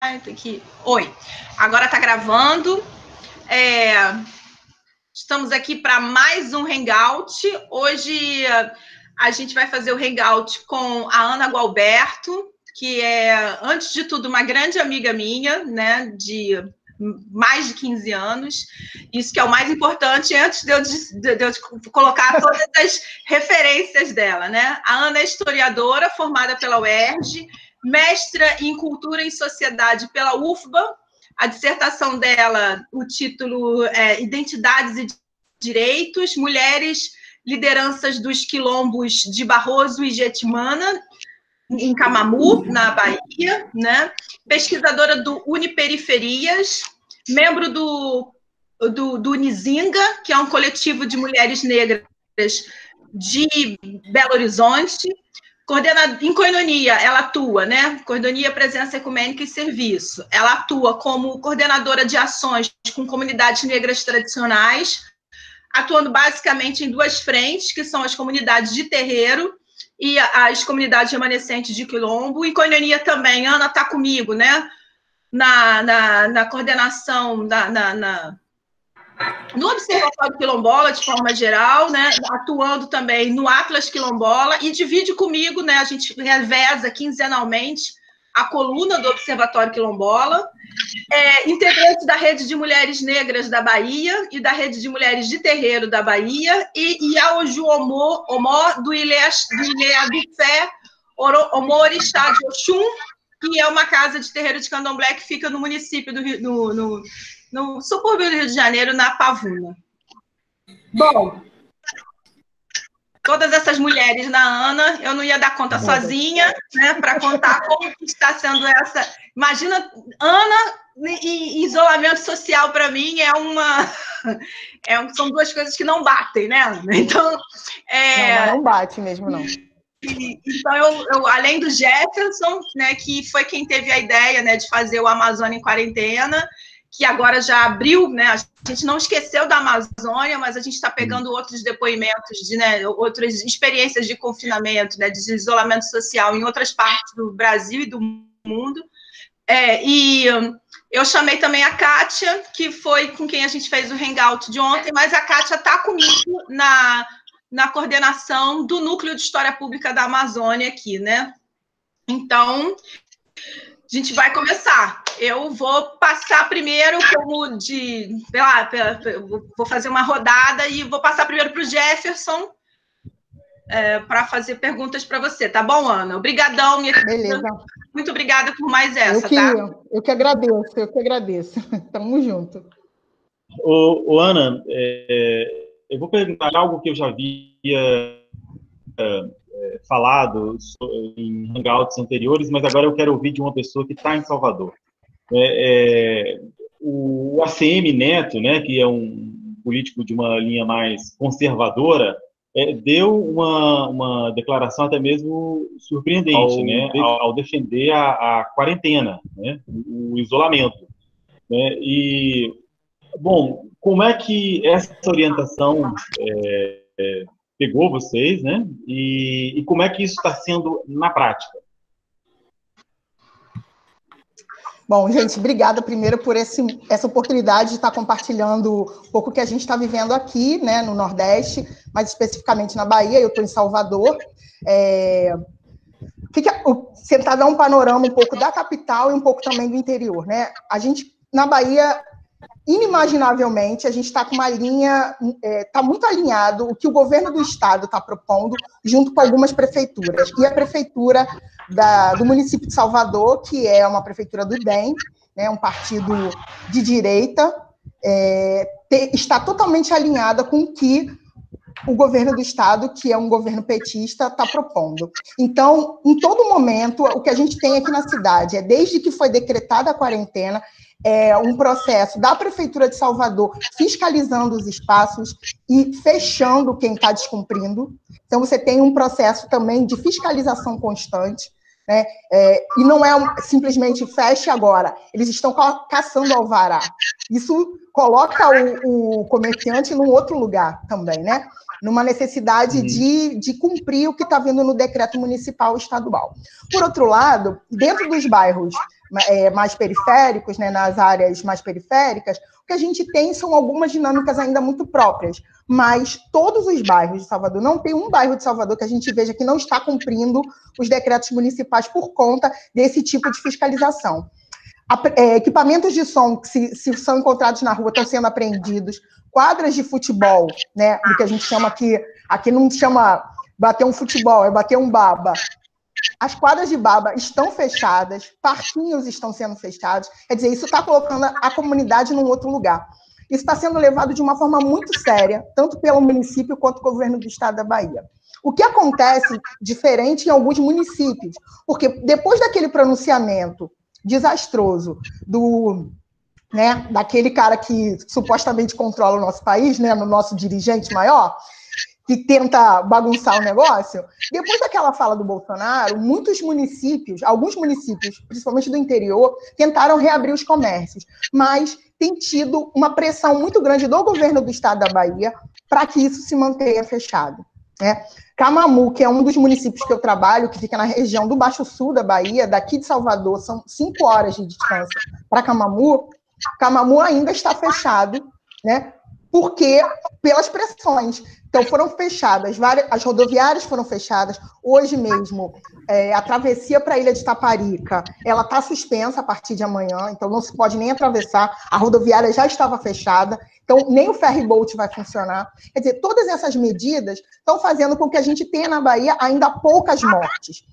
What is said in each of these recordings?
tem que... Oi, agora tá gravando. Estamos aqui para mais um Hangout. Hoje a gente vai fazer o Hangout com a Ana Gualberto, que é, antes de tudo, uma grande amiga minha, né, de mais de 15 anos. Isso que é o mais importante, antes de eu colocar todas as referências dela, né? A Ana é historiadora, formada pela UERJ, mestra em Cultura e Sociedade pela UFBA. A dissertação dela, o título é Identidades e Direitos, Mulheres, Lideranças dos Quilombos de Barroso e Jetimana, em Camamu, na Bahia, né? Pesquisadora do Uniperiferias, membro do Unizinga, que é um coletivo de mulheres negras de Belo Horizonte. Em Koinonia, ela atua, né? Koinonia, Presença Ecumênica e Serviço. Ela atua como coordenadora de ações com comunidades negras tradicionais, atuando basicamente em duas frentes, que são as comunidades de terreiro e as comunidades remanescentes de quilombo. Em Koinonia também, Ana está comigo, né? Na coordenação, no Observatório Quilombola, de forma geral, né, atuando também no Atlas Quilombola, e divide comigo, né, a gente reveza quinzenalmente a coluna do Observatório Quilombola, integrante da Rede de Mulheres Negras da Bahia e da Rede de Mulheres de Terreiro da Bahia, e Iaoju Omó, do Ilha do Fé, Omorixá de Oxum, que é uma casa de terreiro de candomblé que fica no município no subúrbio do Rio de Janeiro, na Pavuna. Bom, todas essas mulheres na Ana, eu não ia dar conta sozinha, né, para contar como está sendo essa... Imagina, Ana e isolamento social, para mim, são duas coisas que não batem, né, Ana? Então... Não bate mesmo, não. Então, eu além do Jefferson, né, que foi quem teve a ideia, né, de fazer o Amazônia em Quarentena, que agora já abriu, né? A gente não esqueceu da Amazônia, mas a gente está pegando outros depoimentos, né, outras experiências de confinamento, né, de isolamento social em outras partes do Brasil e do mundo. E eu chamei também a Kátia, que foi com quem a gente fez o Hangout de ontem, mas a Kátia está comigo na coordenação do Núcleo de História Pública da Amazônia aqui, né? Então, a gente vai começar. Eu vou passar primeiro vou fazer uma rodada e vou passar primeiro para o Jefferson para fazer perguntas para você, tá bom, Ana? Obrigadão, minha querida. Beleza. Muito obrigada por mais essa, tá? Eu que agradeço. Tamo junto. Ana, eu vou perguntar algo que eu já havia falado em hangouts anteriores, mas agora eu quero ouvir de uma pessoa que está em Salvador. O ACM Neto, né, que é um político de uma linha mais conservadora, deu uma declaração até mesmo surpreendente, ao defender a quarentena, né, o isolamento. Né, e, bom, como é que essa orientação pegou vocês, né? E como é que isso está sendo na prática? Bom, gente, obrigada primeiro por essa oportunidade de estar compartilhando um pouco o que a gente está vivendo aqui, né, no Nordeste, mais especificamente na Bahia. Eu estou em Salvador. Tentar dar um panorama um pouco da capital e um pouco também do interior, né? A gente, na Bahia, inimaginavelmente, a gente está com uma linha, está muito alinhado o que o governo do estado está propondo, junto com algumas prefeituras. E a prefeitura do município de Salvador, que é uma prefeitura do DEM, né, um partido de direita, está totalmente alinhada com o que o governo do estado, que é um governo petista, está propondo. Então, em todo momento, o que a gente tem aqui na cidade desde que foi decretada a quarentena, um processo da Prefeitura de Salvador fiscalizando os espaços e fechando quem está descumprindo. Então, você tem um processo também de fiscalização constante, né? E não é simplesmente feche agora, eles estão caçando alvará. Isso coloca o comerciante num outro lugar também, né? Numa necessidade de cumprir o que está vindo no decreto municipal e estadual. Por outro lado, dentro dos bairros mais periféricos, né, nas áreas mais periféricas, o que a gente tem são algumas dinâmicas ainda muito próprias, mas todos os bairros de Salvador, não tem um bairro de Salvador que a gente veja que não está cumprindo os decretos municipais por conta desse tipo de fiscalização. Equipamentos de som que se são encontrados na rua estão sendo apreendidos, quadras de futebol, né, do que a gente chama aqui não chama bater um futebol, é bater um baba. As quadras de baba estão fechadas, parquinhos estão sendo fechados, quer dizer, isso está colocando a comunidade num outro lugar. Isso está sendo levado de uma forma muito séria, tanto pelo município quanto pelo governo do estado da Bahia. O que acontece diferente em alguns municípios, porque depois daquele pronunciamento desastroso daquele cara que supostamente controla o nosso país, né, no nosso dirigente maior, que tenta bagunçar o negócio, depois daquela fala do Bolsonaro, alguns municípios, principalmente do interior, tentaram reabrir os comércios, mas tem tido uma pressão muito grande do governo do estado da Bahia para que isso se mantenha fechado, né? Camamu, que é um dos municípios que eu trabalho, que fica na região do Baixo Sul da Bahia, daqui de Salvador, são 5 horas de distância para Camamu ainda está fechado, né? Porque pelas pressões. Então, foram fechadas, as rodoviárias foram fechadas. Hoje mesmo, a travessia para a Ilha de Taparica, ela está suspensa a partir de amanhã, então não se pode nem atravessar. A rodoviária já estava fechada, então nem o ferryboat vai funcionar. Quer dizer, todas essas medidas estão fazendo com que a gente tenha na Bahia ainda poucas mortes.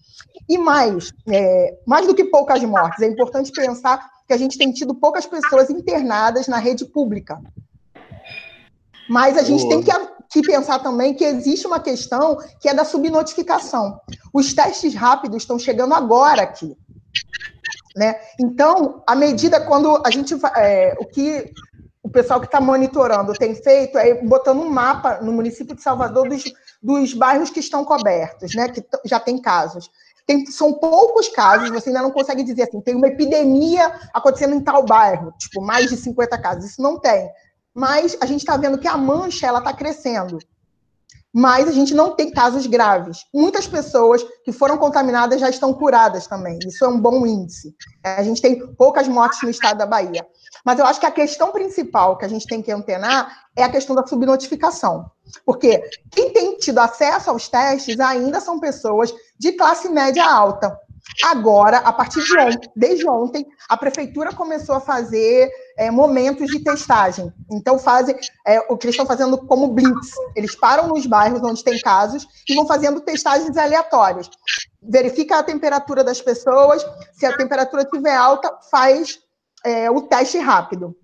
E mais do que poucas mortes, é importante pensar que a gente tem tido poucas pessoas internadas na rede pública. Mas a gente tem que pensar também que existe uma questão que é da subnotificação. Os testes rápidos estão chegando agora aqui, né? Então, à medida quando a gente o que o pessoal que está monitorando tem feito é botando um mapa no município de Salvador dos bairros que estão cobertos, né? Que já tem casos. São poucos casos, você ainda não consegue dizer assim, tem uma epidemia acontecendo em tal bairro, tipo, mais de 50 casos. Isso não tem. Mas a gente está vendo que a mancha está crescendo. Mas a gente não tem casos graves. Muitas pessoas que foram contaminadas já estão curadas também. Isso é um bom índice. A gente tem poucas mortes no estado da Bahia. Mas eu acho que a questão principal que a gente tem que antenar é a questão da subnotificação. Porque quem tem tido acesso aos testes ainda são pessoas de classe média alta. Agora, a partir de ontem, desde ontem, a prefeitura começou a fazer momentos de testagem. Então, fazem o que eles estão fazendo como blitz. Eles param nos bairros onde tem casos e vão fazendo testagens aleatórias. Verifica a temperatura das pessoas, se a temperatura estiver alta, faz o teste rápido.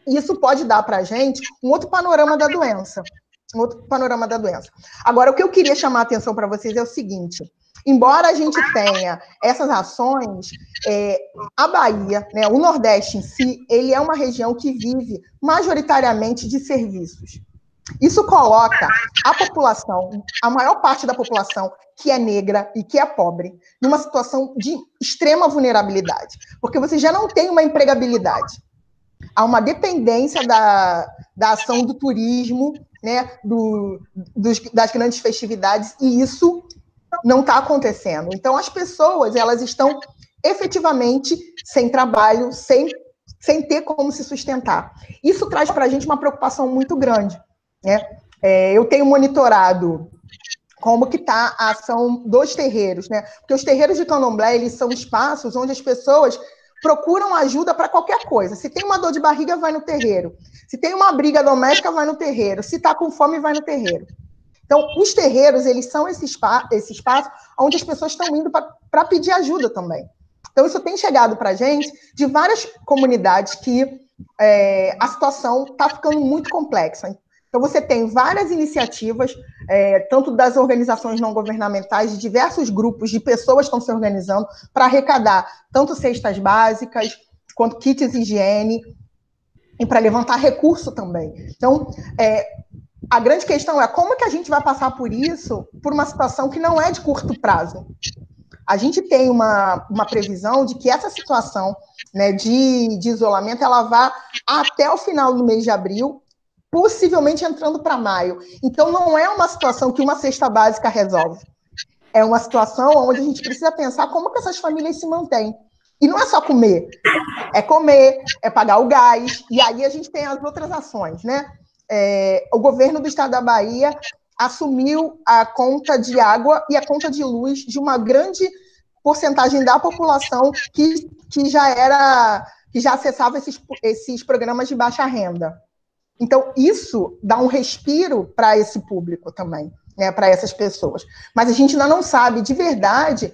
Isso pode dar para a gente um outro panorama da doença. Agora, o que eu queria chamar a atenção para vocês é o seguinte: embora a gente tenha essas ações, a Bahia, né, o Nordeste em si, ele é uma região que vive majoritariamente de serviços. Isso coloca a população, a maior parte da população que é negra e que é pobre, numa situação de extrema vulnerabilidade, porque você já não tem uma empregabilidade. Há uma dependência da ação do turismo, né, das grandes festividades, e isso não está acontecendo. Então, as pessoas, elas estão efetivamente sem trabalho, sem ter como se sustentar. Isso traz para a gente uma preocupação muito grande, né? Eu tenho monitorado como que está a ação dos terreiros, né? Porque os terreiros de candomblé, eles são espaços onde as pessoas procuram ajuda para qualquer coisa. Se tem uma dor de barriga, vai no terreiro. Se tem uma briga doméstica, vai no terreiro. Se está com fome, vai no terreiro. Então, os terreiros, eles são esse espaço onde as pessoas estão indo para pedir ajuda também. Então, isso tem chegado para a gente de várias comunidades que a situação está ficando muito complexa. Então, você tem várias iniciativas, tanto das organizações não governamentais, de diversos grupos de pessoas que estão se organizando para arrecadar tanto cestas básicas, quanto kits de higiene, e para levantar recurso também. Então, a grande questão é como que a gente vai passar por isso, por uma situação que não é de curto prazo. A gente tem uma previsão de que essa situação, né, de isolamento, ela vá até o final do mês de abril, possivelmente entrando para maio. Então, não é uma situação que uma cesta básica resolve. É uma situação onde a gente precisa pensar como que essas famílias se mantêm. E não é só comer, é pagar o gás, e aí a gente tem as outras ações, né? O governo do estado da Bahia assumiu a conta de água e a conta de luz de uma grande porcentagem da população que já acessava esses programas de baixa renda. Então, isso dá um respiro para esse público também, né, para essas pessoas. Mas a gente ainda não sabe, de verdade,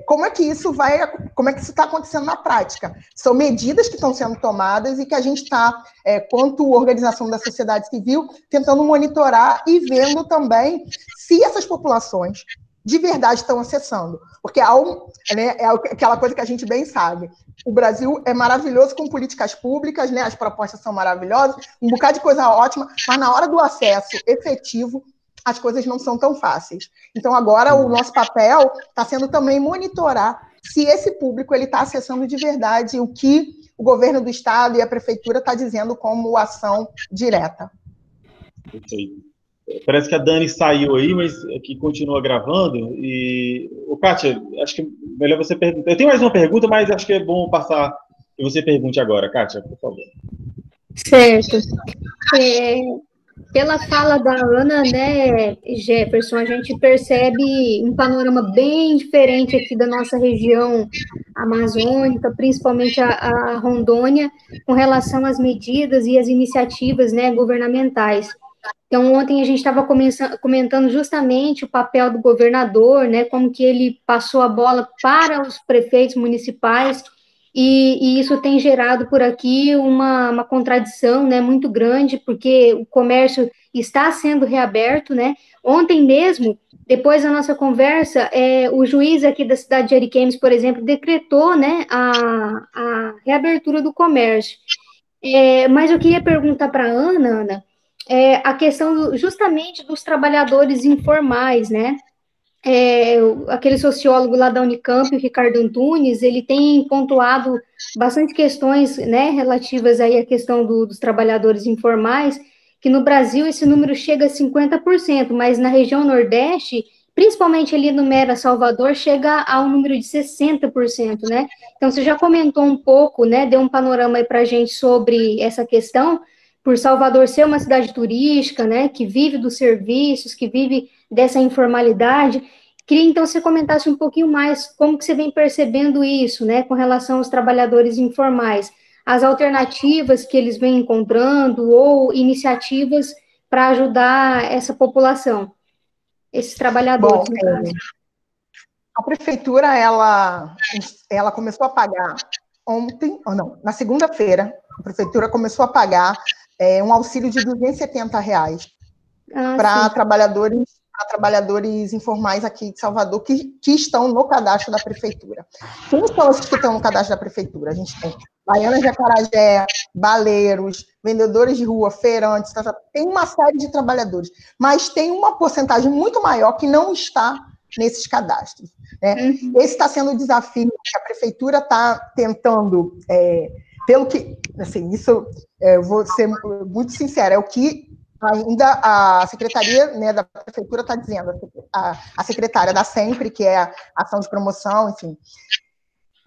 como é que isso está acontecendo na prática. São medidas que estão sendo tomadas e que a gente está, quanto organização da sociedade civil, tentando monitorar e vendo também se essas populações de verdade estão acessando. Porque é aquela coisa que a gente bem sabe. O Brasil é maravilhoso com políticas públicas, né? As propostas são maravilhosas, um bocado de coisa ótima, mas na hora do acesso efetivo, as coisas não são tão fáceis. Então, agora, o nosso papel está sendo também monitorar se esse público está acessando de verdade o que o governo do Estado e a Prefeitura está dizendo como ação direta. Perfeito. Parece que a Dani saiu aí, mas aqui continua gravando. E, Kátia, acho que melhor você perguntar. Eu tenho mais uma pergunta, mas acho que é bom passar que você pergunte agora, Kátia, por favor. Certo. Pela fala da Ana, né, Jefferson, a gente percebe um panorama bem diferente aqui da nossa região amazônica, principalmente a Rondônia, com relação às medidas e às iniciativas, né, governamentais. Então, ontem a gente estava comentando justamente o papel do governador, né, como que ele passou a bola para os prefeitos municipais, e isso tem gerado por aqui uma contradição, né, muito grande, porque o comércio está sendo reaberto, né. Ontem mesmo, depois da nossa conversa, o juiz aqui da cidade de Ariquemes, por exemplo, decretou, né, a reabertura do comércio. Mas eu queria perguntar para a Ana, a questão justamente dos trabalhadores informais, né? Aquele sociólogo lá da Unicamp, o Ricardo Antunes, ele tem pontuado bastante questões, né, relativas aí à questão dos trabalhadores informais, que no Brasil esse número chega a 50%, mas na região Nordeste, principalmente ali no Mera Salvador, chega a um número de 60%, né? Então, você já comentou um pouco, né, deu um panorama aí para a gente sobre essa questão, por Salvador ser uma cidade turística, né, que vive dos serviços, que vive dessa informalidade. Queria, então, que você comentasse um pouquinho mais como que você vem percebendo isso, né, com relação aos trabalhadores informais, as alternativas que eles vêm encontrando ou iniciativas para ajudar essa população, esses trabalhadores. Bom, a prefeitura, ela começou a pagar na segunda-feira, a prefeitura começou a pagar um auxílio de R$270 para trabalhadores informais aqui de Salvador que estão no cadastro da prefeitura. Quem são esses que estão no cadastro da prefeitura? A gente tem baianas de acarajé, baleiros, vendedores de rua, feirantes, tem uma série de trabalhadores, mas tem uma porcentagem muito maior que não está nesses cadastros, né? Esse está sendo o desafio que a prefeitura está tentando, pelo que, assim, isso, eu vou ser muito sincera, é o que ainda a secretaria, né, da prefeitura está dizendo, a secretária da SEMPRE, que é a ação de promoção, enfim,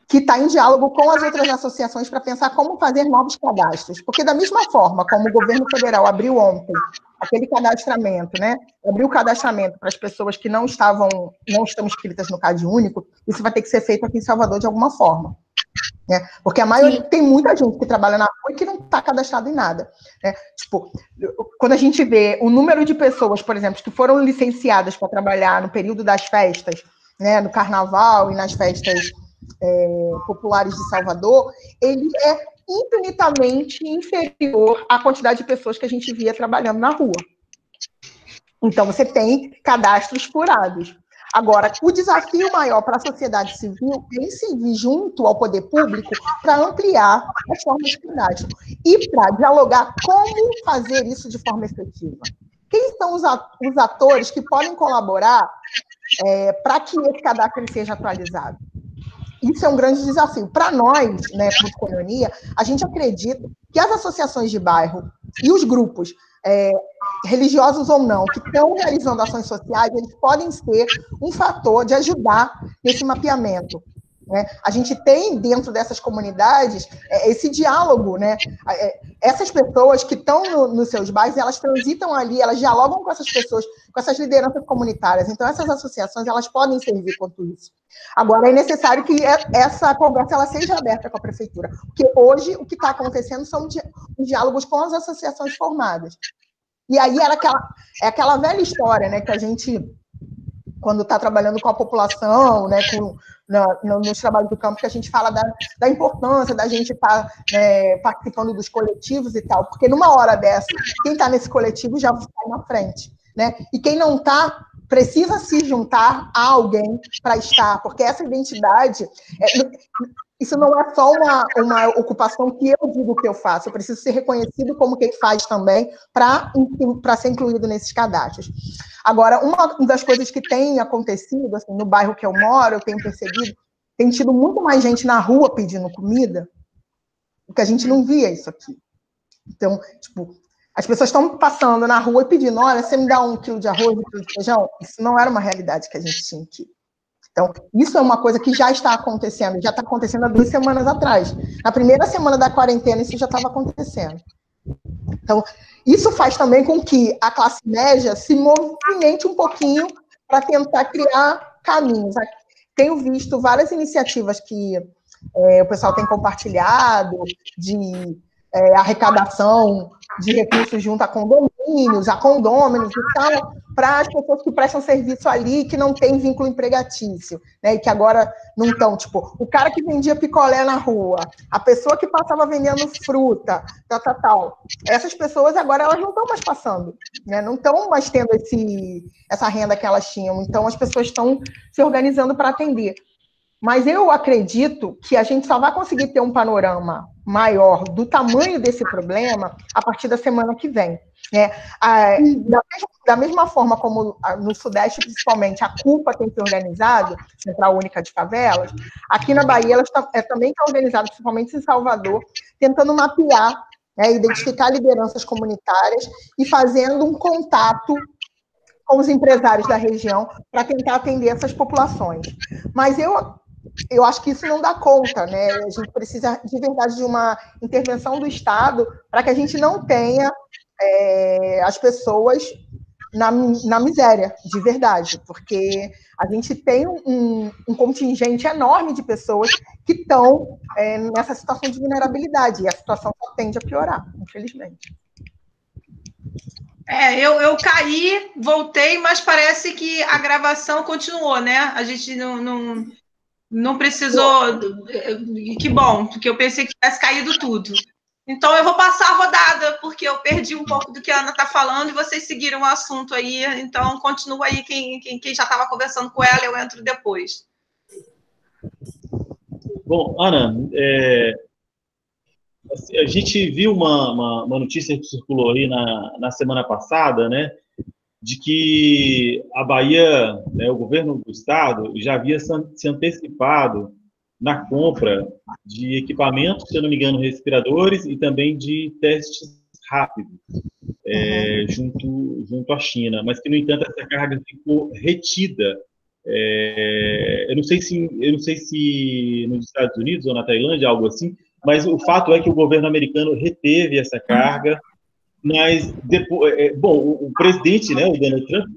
que está em diálogo com as outras associações para pensar como fazer novos cadastros, porque da mesma forma como o governo federal abriu ontem aquele cadastramento, né, abriu o cadastramento para as pessoas que não estão inscritas no Cade Único, isso vai ter que ser feito aqui em Salvador de alguma forma, né? Porque a maioria, tem muita gente que trabalha na rua e que não está cadastrado em nada, né? Tipo, quando a gente vê o número de pessoas, por exemplo, que foram licenciadas para trabalhar no período das festas, né, no carnaval e nas festas populares de Salvador, ele é infinitamente inferior à quantidade de pessoas que a gente via trabalhando na rua. Então, você tem cadastros furados. Agora, o desafio maior para a sociedade civil é incidir junto ao poder público para ampliar as formas de cadastro e para dialogar como fazer isso de forma efetiva. Quem são os atores que podem colaborar para que esse cadastro seja atualizado? Isso é um grande desafio. Para nós, né, por Coinonia, a gente acredita que as associações de bairro e os grupos, religiosos ou não, que estão realizando ações sociais, eles podem ser um fator de ajudar nesse mapeamento. né? A gente tem dentro dessas comunidades esse diálogo, né? Essas pessoas que estão nos seus bairros, elas transitam ali, elas dialogam com essas pessoas, com essas lideranças comunitárias. Então, essas associações, elas podem servir quanto isso. Agora, é necessário que essa conversa ela seja aberta com a prefeitura, porque hoje o que está acontecendo são os diálogos com as associações formadas. E aí é aquela velha história, né, que a gente, quando está trabalhando com a população, né, nos trabalhos do campo, que a gente fala da importância da gente estar participando dos coletivos e tal, porque numa hora dessa, quem está nesse coletivo já sai na frente, né? E quem não está, precisa se juntar a alguém para estar, porque essa identidade, isso não é só uma ocupação que eu digo que eu faço, eu preciso ser reconhecido como quem faz também, para ser incluído nesses cadastros. Agora, uma das coisas que tem acontecido, assim, no bairro que eu moro, eu tenho percebido, tem tido muito mais gente na rua pedindo comida, porque a gente não via isso aqui. Então, tipo, as pessoas estão passando na rua e pedindo, olha, você me dá 1 quilo de arroz, 1 quilo de feijão? Isso não era uma realidade que a gente tinha aqui. Então, isso é uma coisa que já está acontecendo há 2 semanas atrás. Na primeira semana da quarentena, isso já estava acontecendo. Então, isso faz também com que a classe média se movimente um pouquinho para tentar criar caminhos. Tenho visto várias iniciativas que o pessoal tem compartilhado de arrecadação de recursos junto a condomínios, a condôminos e tal, para as pessoas que prestam serviço ali, que não tem vínculo empregatício, né, e que agora não estão, tipo, o cara que vendia picolé na rua, a pessoa que passava vendendo fruta, tal. Essas pessoas agora elas não estão mais passando, né, não estão mais tendo essa renda que elas tinham, então as pessoas estão se organizando para atender. Mas eu acredito que a gente só vai conseguir ter um panorama maior do tamanho desse problema a partir da semana que vem, né? Da mesma forma como no Sudeste, principalmente, a CUFA tem se organizado, Central Única de Favelas, aqui na Bahia ela também está organizada, principalmente em Salvador, tentando mapear, né, identificar lideranças comunitárias e fazendo um contato com os empresários da região para tentar atender essas populações. Mas eu acho que isso não dá conta, né? A gente precisa, de verdade, de uma intervenção do Estado para que a gente não tenha as pessoas na miséria, de verdade, porque a gente tem um contingente enorme de pessoas que estão nessa situação de vulnerabilidade, e a situação só tende a piorar, infelizmente. Eu caí, voltei, mas parece que a gravação continuou, né? A gente não precisou. Que bom, porque eu pensei que tivesse caído tudo. Então, eu vou passar a rodada, porque eu perdi um pouco do que a Ana está falando e vocês seguiram o assunto aí. Então, continua aí quem já estava conversando com ela, eu entro depois. Bom, Ana, a gente viu uma notícia que circulou aí na semana passada, né, de que a Bahia, né, o governo do estado, já havia se antecipado na compra de equipamentos, se eu não me engano, respiradores e também de testes rápidos junto à China, mas que, no entanto, essa carga ficou retida. Eu não sei se nos Estados Unidos ou na Tailândia, algo assim, mas o fato é que o governo americano reteve essa carga, mas depois, o presidente, né, o Donald Trump,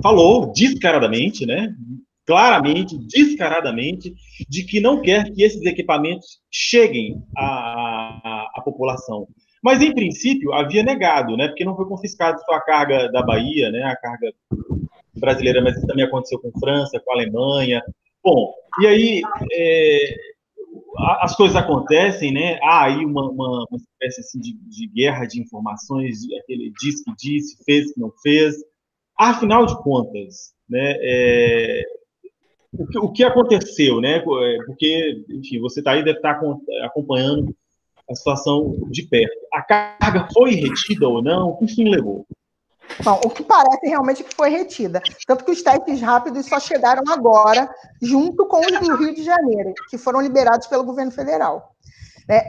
falou descaradamente, né, claramente, descaradamente, de que não quer que esses equipamentos cheguem à população. Mas, em princípio, havia negado, né, porque não foi confiscado só a carga da Bahia, né, a carga brasileira, mas isso também aconteceu com França, com a Alemanha. Bom, e aí as coisas acontecem, né? Há aí uma espécie assim, de guerra de informações, aquele diz que disse, fez que não fez. Afinal de contas, né, o que aconteceu, né? Porque, enfim, você está aí, deve estar acompanhando a situação de perto. A carga foi retida ou não? Que fim levou? Bom, o que parece realmente que foi retida. Tanto que os testes rápidos só chegaram agora, junto com os do Rio de Janeiro, que foram liberados pelo governo federal.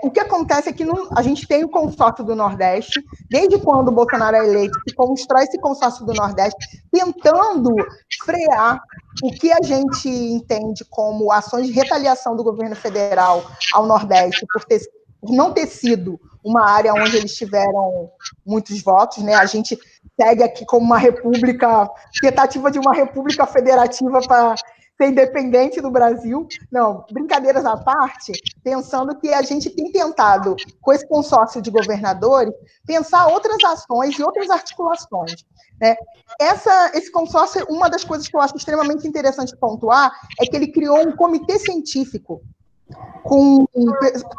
O que acontece é que a gente tem o consórcio do Nordeste, desde quando o Bolsonaro é eleito, que constrói esse consórcio do Nordeste, tentando frear o que a gente entende como ações de retaliação do governo federal ao Nordeste, por não ter sido uma área onde eles tiveram muitos votos, né? A gente segue aqui como uma república, tentativa de uma república federativa para ser independente do Brasil. Não, brincadeiras à parte, pensando que a gente tem tentado, com esse consórcio de governadores, pensar outras ações e outras articulações, né? Esse consórcio, uma das coisas que eu acho extremamente interessante pontuar é que ele criou um comitê científico com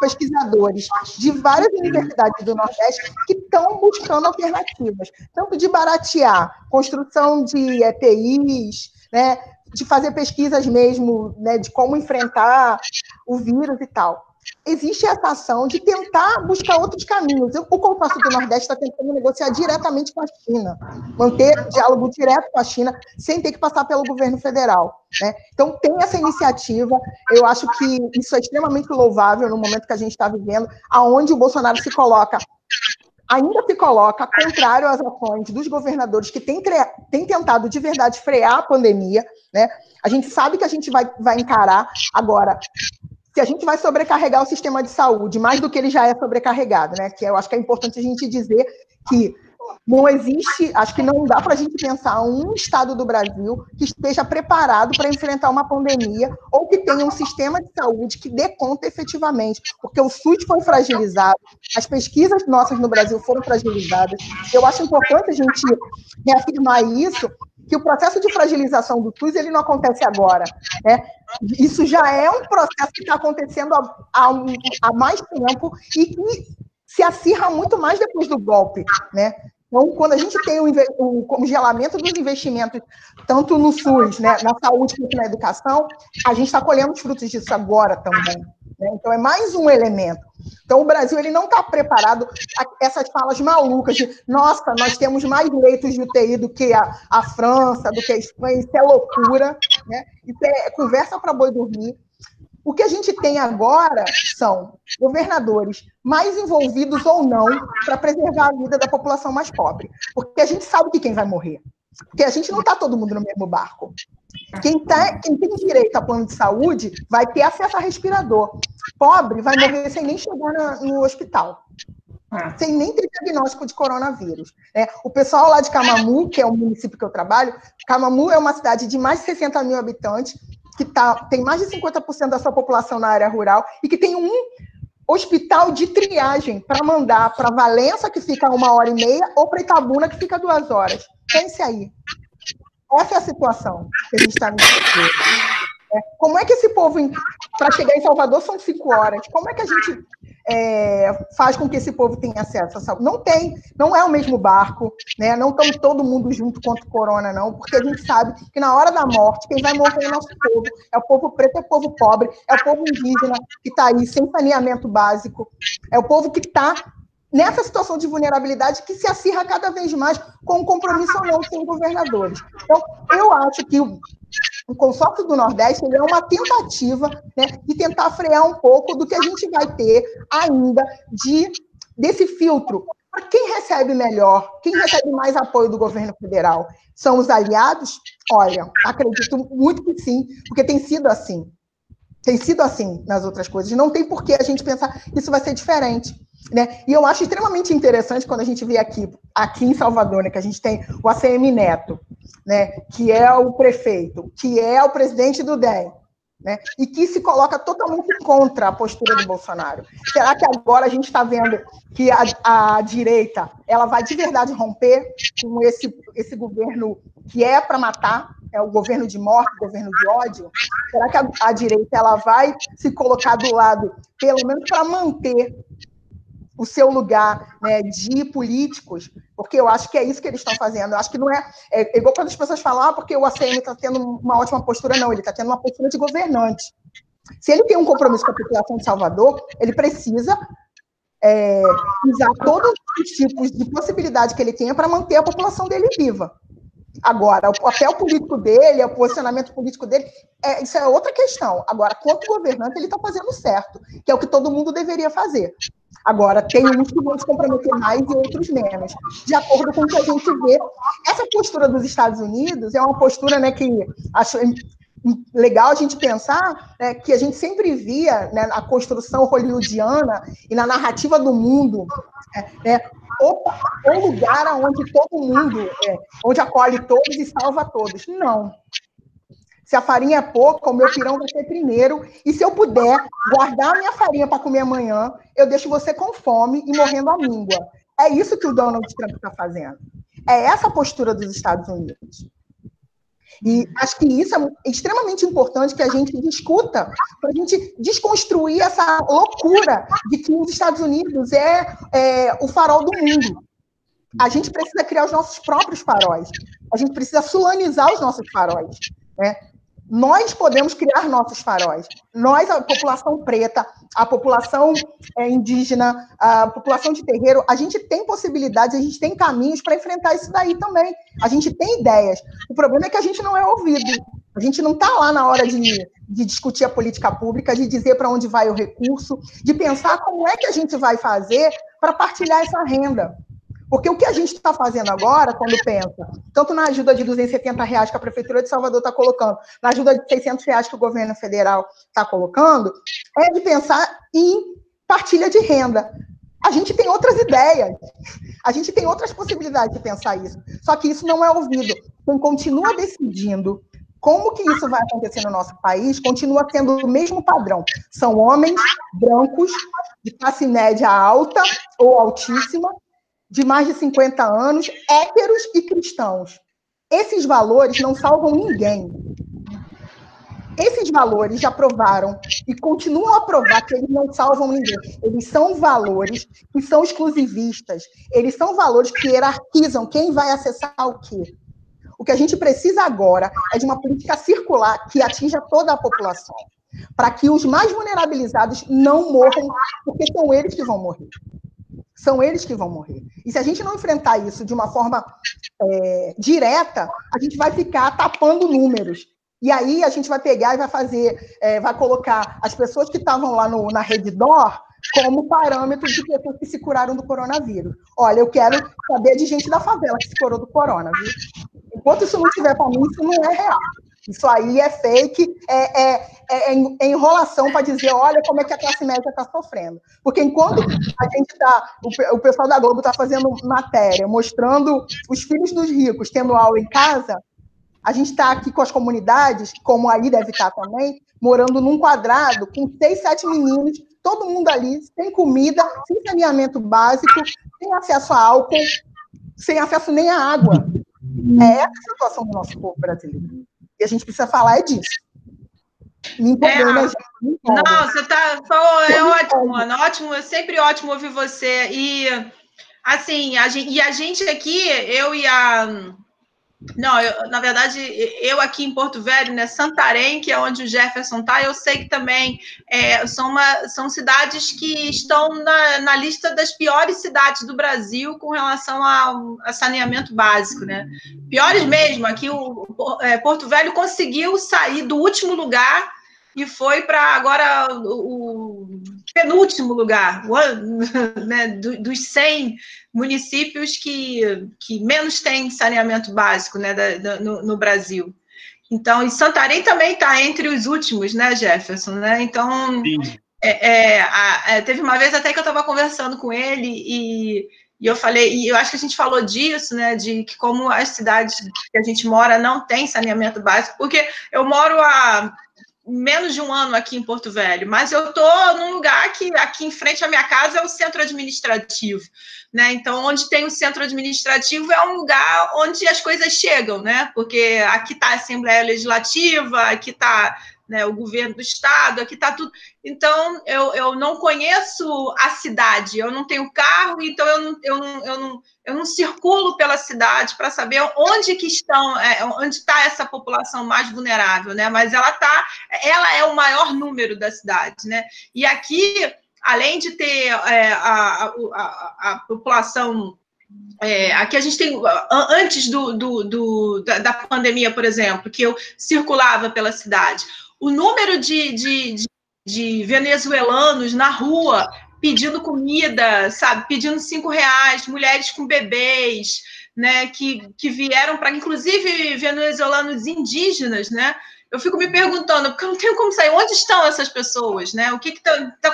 pesquisadores de várias universidades do Nordeste que estão buscando alternativas, tanto de baratear construção de EPIs, né, de fazer pesquisas mesmo, né, de como enfrentar o vírus e tal. Existe essa ação de tentar buscar outros caminhos. O consórcio do Nordeste está tentando negociar diretamente com a China, manter diálogo direto com a China, sem ter que passar pelo governo federal, né? Então, tem essa iniciativa. Eu acho que isso é extremamente louvável no momento que a gente está vivendo, aonde o Bolsonaro ainda se coloca contrário às ações dos governadores que têm tentado de verdade frear a pandemia, né? A gente sabe que a gente vai encarar agora. Se a gente vai sobrecarregar o sistema de saúde, mais do que ele já é sobrecarregado, né? Que eu acho que é importante a gente dizer que não existe, acho que não dá para a gente pensar um estado do Brasil que esteja preparado para enfrentar uma pandemia ou que tenha um sistema de saúde que dê conta efetivamente, porque o SUS foi fragilizado, as pesquisas nossas no Brasil foram fragilizadas. Eu acho importante a gente reafirmar isso, que o processo de fragilização do SUS ele não acontece agora, né? Isso já é um processo que está acontecendo há mais tempo e que se acirra muito mais depois do golpe, né? Então, quando a gente tem o congelamento dos investimentos, tanto no SUS, né, na saúde quanto na educação, a gente está colhendo os frutos disso agora também, né? Então, é mais um elemento. Então, o Brasil ele não está preparado a essas falas malucas de nossa, nós temos mais leitos de UTI do que a França, do que a Espanha, isso é loucura, né? Isso é conversa para boi dormir. O que a gente tem agora são governadores mais envolvidos ou não para preservar a vida da população mais pobre. Porque a gente sabe que quem vai morrer. Porque a gente não está todo mundo no mesmo barco. Quem tem direito a plano de saúde vai ter acesso a respirador. Pobre vai morrer sem nem chegar no hospital. Sem nem ter diagnóstico de coronavírus. Né? O pessoal lá de Camamu, que é o município que eu trabalho, Camamu é uma cidade de mais de 60 mil habitantes, que tem mais de 50% da sua população na área rural e que tem um hospital de triagem para mandar para Valença, que fica 1h30, ou para Itabuna, que fica 2 horas. Pense aí. Essa é a situação que a gente está vivendo. Como é que esse povo, para chegar em Salvador, são 5 horas? Como é que a gente faz com que esse povo tenha acesso à saúde? Não tem, não é o mesmo barco, né? Não estamos todo mundo junto contra o corona, não, porque a gente sabe que na hora da morte, quem vai morrer é o nosso povo, é o povo preto, é o povo pobre, é o povo indígena que está aí sem saneamento básico, é o povo que está nessa situação de vulnerabilidade que se acirra cada vez mais com o compromisso ou não com os governadores. Então, eu acho que o consórcio do Nordeste ele é uma tentativa, né, de tentar frear um pouco do que a gente vai ter ainda desse filtro. Para quem recebe melhor, quem recebe mais apoio do governo federal? São os aliados? Olha, acredito muito que sim, porque tem sido assim. Tem sido assim nas outras coisas. Não tem por que a gente pensar que isso vai ser diferente. Né? E eu acho extremamente interessante quando a gente vê aqui em Salvador, né, que a gente tem o ACM Neto, né, que é o prefeito, que é o presidente do DEM, né, e que se coloca totalmente contra a postura do Bolsonaro. Será que agora a gente está vendo que a direita ela vai de verdade romper com esse governo que é para matar? É o governo de morte, o governo de ódio? Será que a direita ela vai se colocar do lado, pelo menos para manter o seu lugar, né, de políticos? Porque eu acho que é isso que eles estão fazendo. Eu acho que não é igual quando as pessoas falam porque o ACM está tendo uma ótima postura. Não, ele está tendo uma postura de governante. Se ele tem um compromisso com a população de Salvador, ele precisa usar todos os tipos de possibilidade que ele tenha para manter a população dele viva. Agora, o papel político dele, o posicionamento político dele, isso é outra questão. Agora, quanto governante, ele está fazendo certo, que é o que todo mundo deveria fazer. Agora, tem uns que vão se comprometer mais e outros menos, de acordo com o que a gente vê. Essa postura dos Estados Unidos é uma postura, né, que acho legal a gente pensar, né, que a gente sempre via, né, na construção hollywoodiana e na narrativa do mundo, né, o lugar onde todo mundo, onde acolhe todos e salva todos. Não. Se a farinha é pouca, o meu pirão vai ser primeiro, e se eu puder guardar a minha farinha para comer amanhã, eu deixo você com fome e morrendo à míngua. É isso que o Donald Trump está fazendo. É essa a postura dos Estados Unidos. E acho que isso é extremamente importante que a gente discuta, para a gente desconstruir essa loucura de que os Estados Unidos é o farol do mundo. A gente precisa criar os nossos próprios faróis. A gente precisa sulanizar os nossos faróis, né? Nós podemos criar nossos faróis. Nós, a população preta, a população indígena, a população de terreiro, a gente tem possibilidades, a gente tem caminhos para enfrentar isso daí também. A gente tem ideias. O problema é que a gente não é ouvido. A gente não está lá na hora de discutir a política pública, de dizer para onde vai o recurso, de pensar como é que a gente vai fazer para partilhar essa renda. Porque o que a gente está fazendo agora, quando pensa, tanto na ajuda de R$270 que a Prefeitura de Salvador está colocando, na ajuda de R$600 que o governo federal está colocando, é de pensar em partilha de renda. A gente tem outras ideias, a gente tem outras possibilidades de pensar isso, só que isso não é ouvido. Quem continua decidindo como que isso vai acontecer no nosso país, continua sendo o mesmo padrão. São homens brancos, de classe média alta ou altíssima, de mais de 50 anos, héteros e cristãos. Esses valores não salvam ninguém. Esses valores já provaram e continuam a provar que eles não salvam ninguém. Eles são valores que são exclusivistas. Eles são valores que hierarquizam quem vai acessar o quê. O que a gente precisa agora é de uma política circular que atinja toda a população, para que os mais vulnerabilizados não morram, porque são eles que vão morrer. São eles que vão morrer. E se a gente não enfrentar isso de uma forma direta, a gente vai ficar tapando números. E aí a gente vai pegar e vai fazer, vai colocar as pessoas que estavam lá na Redditor como parâmetro de pessoas que se curaram do coronavírus. Olha, eu quero saber de gente da favela que se curou do corona, viu? Enquanto isso não tiver para mim, isso não é real. Isso aí é fake, é enrolação para dizer, olha como é que a classe média está sofrendo. Porque enquanto a gente o pessoal da Globo está fazendo matéria, mostrando os filhos dos ricos tendo aula em casa, a gente está aqui com as comunidades, como aí deve estar também, morando num quadrado com 6, 7 meninos, todo mundo ali, sem comida, sem saneamento básico, sem acesso a álcool, sem acesso nem à água. É essa a situação do nosso povo brasileiro. E a gente precisa falar disso. Me empolgando, não, você é ótimo, Ana. Ótimo, é sempre ótimo ouvir você. E, assim, a gente aqui, eu e a... Não, na verdade, eu aqui em Porto Velho, né, Santarém, que é onde o Jefferson está, eu sei que também são cidades que estão na lista das piores cidades do Brasil com relação a saneamento básico, né? Piores mesmo. Aqui Porto Velho conseguiu sair do último lugar e foi para agora o penúltimo lugar, né, dos 100 municípios que menos têm saneamento básico, né, no Brasil. Então, e Santarém também está entre os últimos, né, Jefferson? Né? Então, teve uma vez até que eu estava conversando com ele e eu falei, e eu acho que a gente falou disso, né, de que como as cidades que a gente mora não tem saneamento básico, porque eu moro há menos de um ano aqui em Porto Velho, mas eu estou num lugar que aqui em frente à minha casa é o centro administrativo, né? Então, onde tem o centro administrativo é um lugar onde as coisas chegam, né? Porque aqui está a Assembleia Legislativa, aqui está, né, o governo do estado, aqui está tudo. Então, eu não conheço a cidade, eu não tenho carro, então eu não circulo pela cidade para saber onde que onde está essa população mais vulnerável, né? Mas ela é o maior número da cidade, né? E aqui, além de ter a população Aqui a gente tem, antes da pandemia, por exemplo, que eu circulava pela cidade, o número de venezuelanos na rua pedindo comida, sabe, pedindo R$5, mulheres com bebês, né, que vieram para, inclusive, venezuelanos indígenas, né? Eu fico me perguntando, porque eu não tenho como sair, onde estão essas pessoas, né? O que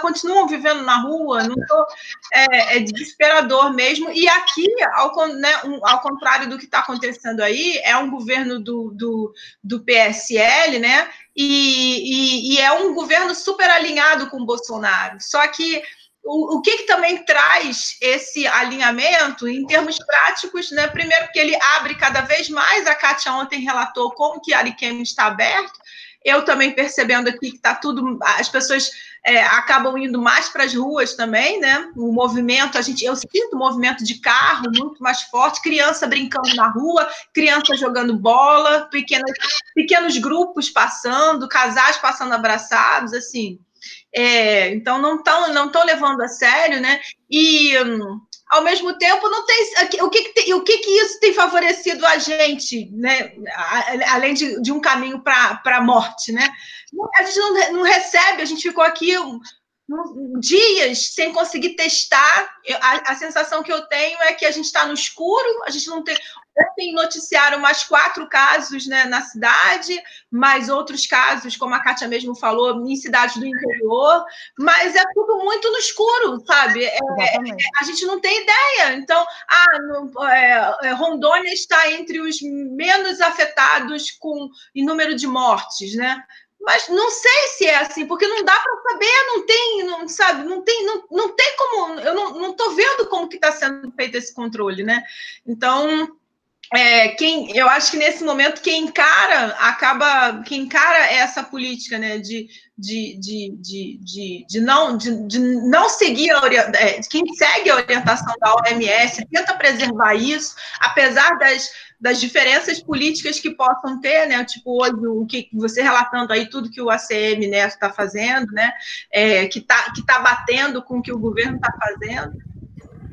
continuam vivendo na rua? Não tô, é desesperador mesmo. E aqui, ao contrário do que está acontecendo aí, é um governo do PSL, né? E é um governo super alinhado com o Bolsonaro. Só que o que também traz esse alinhamento em termos práticos, né? Primeiro, que ele abre cada vez mais, a Kátia ontem relatou como que Ariquemes está aberto, eu também percebendo aqui que está tudo, as pessoas acabam indo mais para as ruas também, né? O movimento, eu sinto um movimento de carro muito mais forte, criança brincando na rua, criança jogando bola, pequenos grupos passando, casais passando abraçados, assim. Então não estão levando a sério, né? E ao mesmo tempo não tem o que isso tem favorecido a gente, né? Além de um caminho para a morte, né? A gente não recebe, a gente ficou aqui dias sem conseguir testar. A sensação que eu tenho é que a gente está no escuro, a gente não tem. Ontem noticiaram mais 4 casos, né, na cidade, mais outros casos, como a Kátia mesmo falou, em cidades do interior, mas é tudo muito no escuro, sabe? A gente não tem ideia. Então, Rondônia está entre os menos afetados em número de mortes, né? Mas não sei se é assim, porque não dá para saber, não tem como, eu não estou vendo como que está sendo feito esse controle, né? Então, eu acho que nesse momento quem encara essa política, né, de não seguir quem segue a orientação da OMS tenta preservar isso, apesar das diferenças políticas que possam ter, né, tipo hoje o que você relatando aí tudo que o ACM Neto está fazendo, né, que tá batendo com o que o governo está fazendo.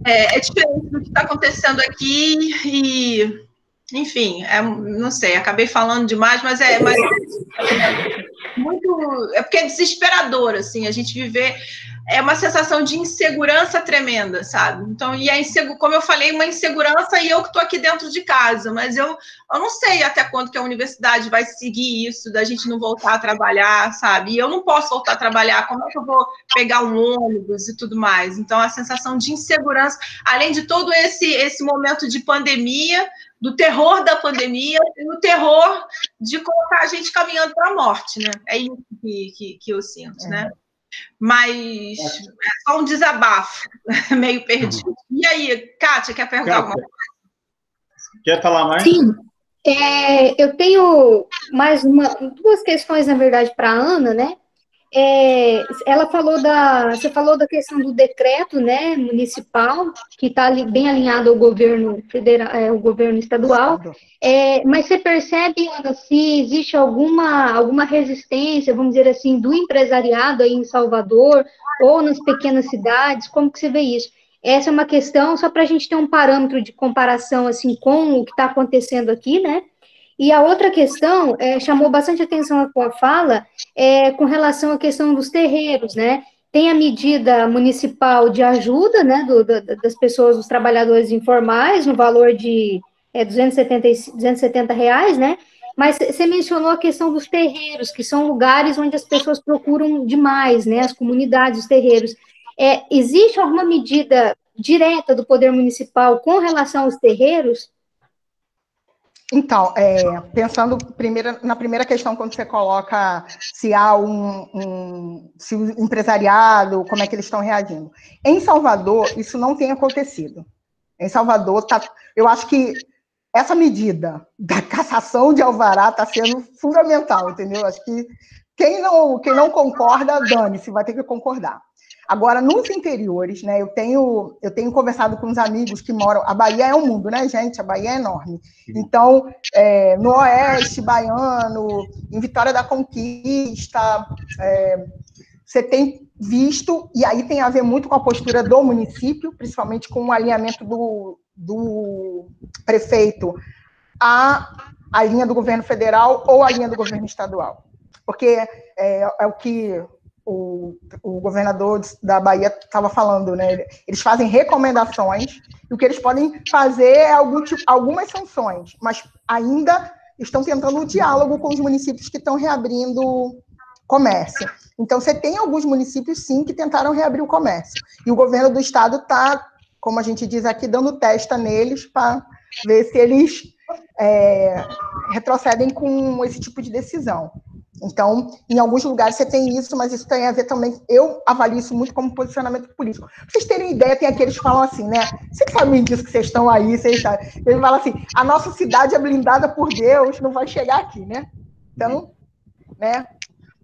É diferente do que está acontecendo aqui e, enfim, não sei, acabei falando demais, mas muito, porque é desesperador, assim, a gente viver uma sensação de insegurança tremenda, sabe? Então, como eu falei, uma insegurança e eu que estou aqui dentro de casa, mas eu não sei até quando que a universidade vai seguir isso, da gente não voltar a trabalhar, sabe? E eu não posso voltar a trabalhar, como é que eu vou pegar um ônibus e tudo mais? Então, a sensação de insegurança, além de todo esse momento de pandemia, do terror da pandemia e o terror de colocar a gente caminhando para a morte, né? É isso que eu sinto, né? Mas é só um desabafo, meio perdido. E aí, Kátia, quer perguntar alguma coisa? Quer falar mais? Sim. Eu tenho mais duas questões, na verdade, para a Ana, né? Você falou da questão do decreto, né, municipal, que está bem alinhado ao governo federal, ao governo estadual, mas você percebe, Ana, se existe alguma resistência, vamos dizer assim, do empresariado aí em Salvador, ou nas pequenas cidades, como que você vê isso? Essa é uma questão, só para a gente ter um parâmetro de comparação, assim, com o que está acontecendo aqui, né? E a outra questão, chamou bastante atenção a tua fala, com relação à questão dos terreiros, né? Tem a medida municipal de ajuda, né, das pessoas, dos trabalhadores informais, no valor de R$270, né? Mas você mencionou a questão dos terreiros, que são lugares onde as pessoas procuram demais, né? As comunidades, os terreiros. Existe alguma medida direta do poder municipal com relação aos terreiros? Então, pensando na primeira questão, quando você coloca se há se o empresariado, como é que eles estão reagindo. Em Salvador, isso não tem acontecido. Em Salvador, eu acho que essa medida da cassação de alvará está sendo fundamental, entendeu? Acho que quem não concorda, dane-se, vai ter que concordar. Agora, nos interiores, né, eu tenho conversado com uns amigos que moram... A Bahia é um mundo, né, gente? A Bahia é enorme. Então, no Oeste Baiano, em Vitória da Conquista, você tem visto, e aí tem a ver muito com a postura do município, principalmente com o alinhamento do prefeito a linha do governo federal ou a linha do governo estadual. Porque é o que o governador da Bahia estava falando, né? Eles fazem recomendações e o que eles podem fazer é algumas sanções, mas ainda estão tentando um diálogo com os municípios que estão reabrindo comércio. Então, você tem alguns municípios, sim, que tentaram reabrir o comércio. E o governo do estado está, como a gente diz aqui, dando testa neles para ver se eles retrocedem com esse tipo de decisão. Então, em alguns lugares você tem isso, mas isso tem a ver também, eu avalio isso muito como posicionamento político. Pra vocês terem ideia, tem aqueles que falam assim, né? Vocês sabem disso que vocês estão aí, vocês sabem. Eles falam assim, a nossa cidade é blindada por Deus, não vai chegar aqui, né? Então, né?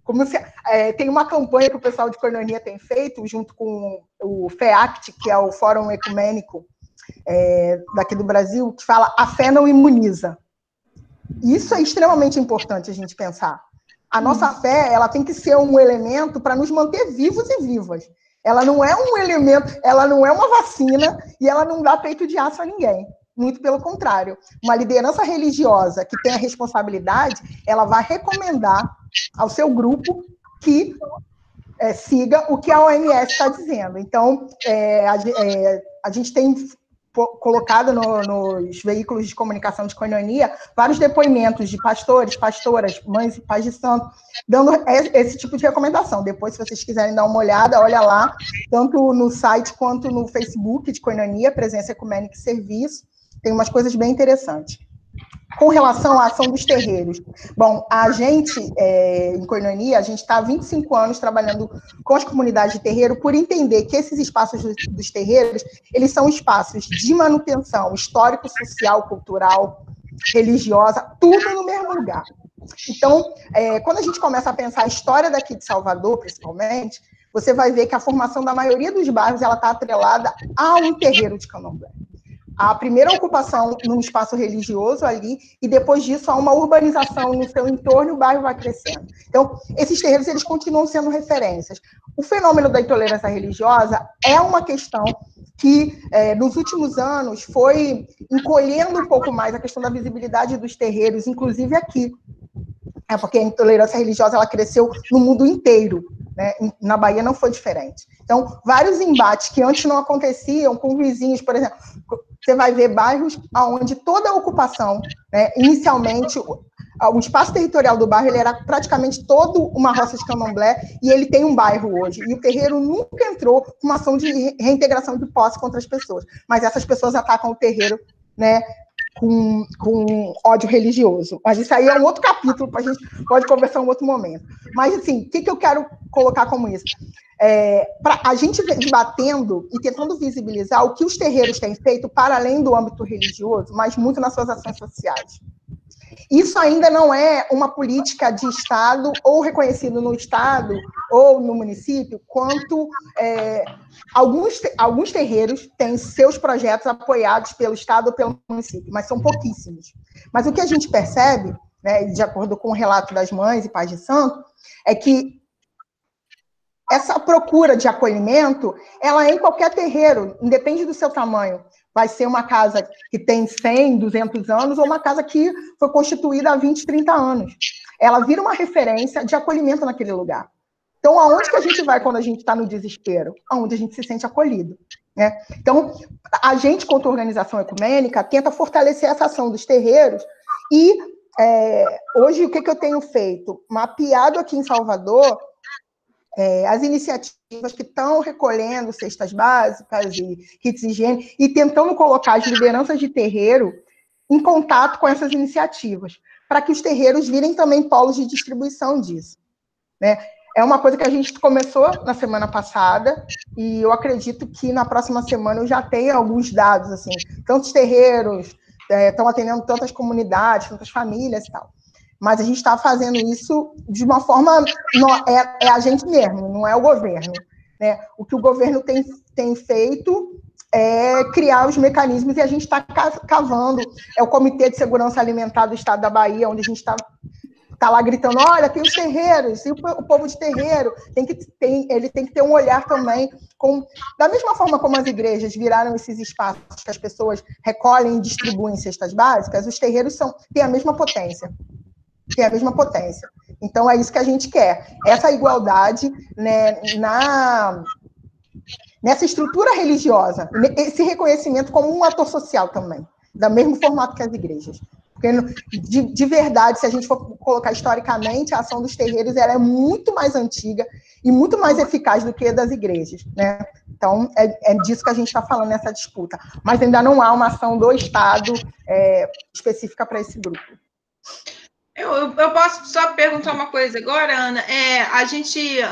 Como se, tem uma campanha que o pessoal de Koinonia tem feito, junto com o FEACT, que é o Fórum Ecumênico daqui do Brasil, que fala a fé não imuniza. Isso é extremamente importante a gente pensar. A nossa fé, ela tem que ser um elemento para nos manter vivos e vivas. Ela não é um elemento, ela não é uma vacina e ela não dá peito de aço a ninguém. Muito pelo contrário. Uma liderança religiosa que tem a responsabilidade, ela vai recomendar ao seu grupo que siga o que a OMS está dizendo. Então, a gente tem colocado nos veículos de comunicação de Koinonia vários depoimentos de pastores, pastoras, mães e pais de santo, dando esse tipo de recomendação. Depois, se vocês quiserem dar uma olhada, olha lá, tanto no site quanto no Facebook de Koinonia, Presença Ecumênica e Serviço, tem umas coisas bem interessantes. Com relação à ação dos terreiros, bom, a gente, em Koinonia, a gente está há 25 anos trabalhando com as comunidades de terreiro por entender que esses espaços dos terreiros, eles são espaços de manutenção histórico, social, cultural, religiosa, tudo no mesmo lugar. Então, quando a gente começa a pensar a história daqui de Salvador, principalmente, você vai ver que a formação da maioria dos bairros ela está atrelada a um terreiro de candomblé. A primeira ocupação num espaço religioso ali, e depois disso há uma urbanização no seu entorno e o bairro vai crescendo. Então, esses terreiros, eles continuam sendo referências. O fenômeno da intolerância religiosa é uma questão que, nos últimos anos, foi encolhendo um pouco mais a questão da visibilidade dos terreiros, inclusive aqui. Porque a intolerância religiosa ela cresceu no mundo inteiro, né? Na Bahia não foi diferente. Então, vários embates que antes não aconteciam com vizinhos, por exemplo, você vai ver bairros onde toda a ocupação, né, inicialmente, o espaço territorial do bairro ele era praticamente todo uma roça de candomblé, e ele tem um bairro hoje. E o terreiro nunca entrou com uma ação de reintegração de posse contra as pessoas. Mas essas pessoas atacam o terreiro, né, com ódio religioso. Mas isso aí é um outro capítulo, a gente pode conversar em um outro momento. Mas, assim, o que eu quero colocar como isso? Para a gente debatendo e tentando visibilizar o que os terreiros têm feito para além do âmbito religioso, mas muito nas suas ações sociais. Isso ainda não é uma política de Estado, ou reconhecido no Estado ou no município, quanto alguns terreiros têm seus projetos apoiados pelo Estado ou pelo município, mas são pouquíssimos. Mas o que a gente percebe, né, de acordo com o relato das mães e pais de santo, é que essa procura de acolhimento, ela é em qualquer terreiro, independe do seu tamanho. Vai ser uma casa que tem 100, 200 anos, ou uma casa que foi constituída há 20, 30 anos. Ela vira uma referência de acolhimento naquele lugar. Então, aonde que a gente vai quando a gente está no desespero? Aonde a gente se sente acolhido, né? Então, a gente, quanto organização ecumênica, tenta fortalecer essa ação dos terreiros e, hoje, o que eu tenho feito? Mapeado aqui em Salvador as iniciativas que estão recolhendo cestas básicas e kits de higiene e tentando colocar as lideranças de terreiro em contato com essas iniciativas, para que os terreiros virem também polos de distribuição disso, né? É uma coisa que a gente começou na semana passada e eu acredito que na próxima semana eu já tenho alguns dados, assim, tantos terreiros estão atendendo tantas comunidades, tantas famílias e tal. Mas a gente está fazendo isso de uma forma... É a gente mesmo, não é o governo, né? O que o governo tem feito é criar os mecanismos e a gente está cavando. É o Comitê de Segurança Alimentar do Estado da Bahia, onde a gente está está lá gritando, olha, tem os terreiros, e o povo de terreiro ele tem que ter um olhar também, da mesma forma como as igrejas viraram esses espaços que as pessoas recolhem e distribuem cestas básicas, os terreiros têm a mesma potência. Tem a mesma potência. Então, é isso que a gente quer. Essa igualdade, né, nessa estrutura religiosa, esse reconhecimento como um ator social também, do mesmo formato que as igrejas. Porque, de verdade, se a gente for colocar historicamente, a ação dos terreiros ela é muito mais antiga e muito mais eficaz do que a das igrejas, né? Então, é disso que a gente está falando nessa disputa. Mas ainda não há uma ação do Estado específica para esse grupo. Eu posso só perguntar uma coisa agora, Ana?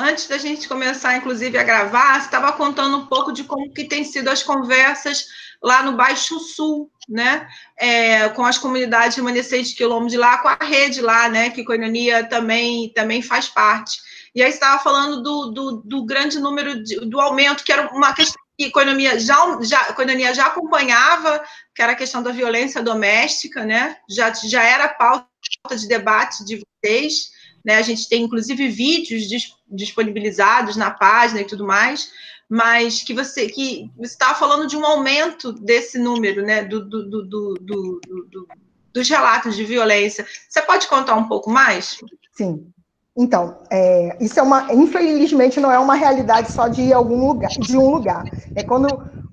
Antes da gente começar, inclusive, a gravar, você estava contando um pouco de como que tem sido as conversas lá no Baixo Sul, né? Com as comunidades remanescentes de quilombo de lá, com a rede lá, né? Que Koinonia também faz parte. E aí você estava falando do grande número, do aumento, que era uma questão que Koinonia já acompanhava, que era a questão da violência doméstica, né? Já era pauta de debate de vocês, né? A gente tem, inclusive, vídeos disponibilizados na página e tudo mais, mas que você estava falando de um aumento desse número, né? Dos relatos de violência. Você pode contar um pouco mais? Sim. Então, isso infelizmente, não é uma realidade só de um lugar.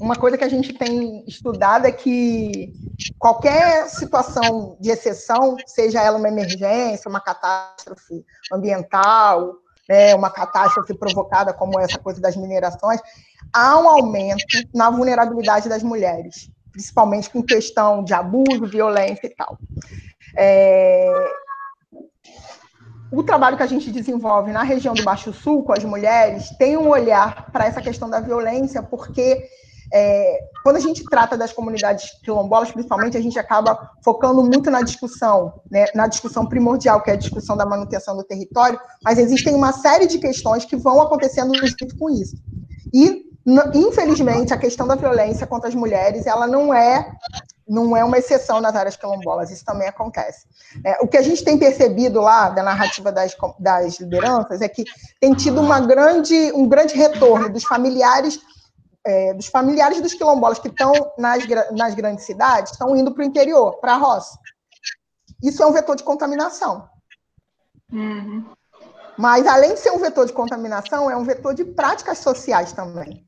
Uma coisa que a gente tem estudado é que qualquer situação de exceção, seja ela uma emergência, uma catástrofe ambiental, uma catástrofe provocada como essa coisa das minerações, há um aumento na vulnerabilidade das mulheres, principalmente com questão de abuso, violência e tal. O trabalho que a gente desenvolve na região do Baixo Sul com as mulheres tem um olhar para essa questão da violência, porque quando a gente trata das comunidades quilombolas, principalmente, a gente acaba focando muito na discussão, né, na discussão primordial, que é a discussão da manutenção do território, mas existem uma série de questões que vão acontecendo junto com isso. E, infelizmente, a questão da violência contra as mulheres, ela não é uma exceção nas áreas quilombolas, isso também acontece. O que a gente tem percebido lá, da narrativa das lideranças, é que tem tido um grande retorno dos familiares dos quilombolas que estão nas grandes cidades, estão indo para o interior, para a roça. Isso é um vetor de contaminação. Uhum. Mas, além de ser um vetor de contaminação, é um vetor de práticas sociais também.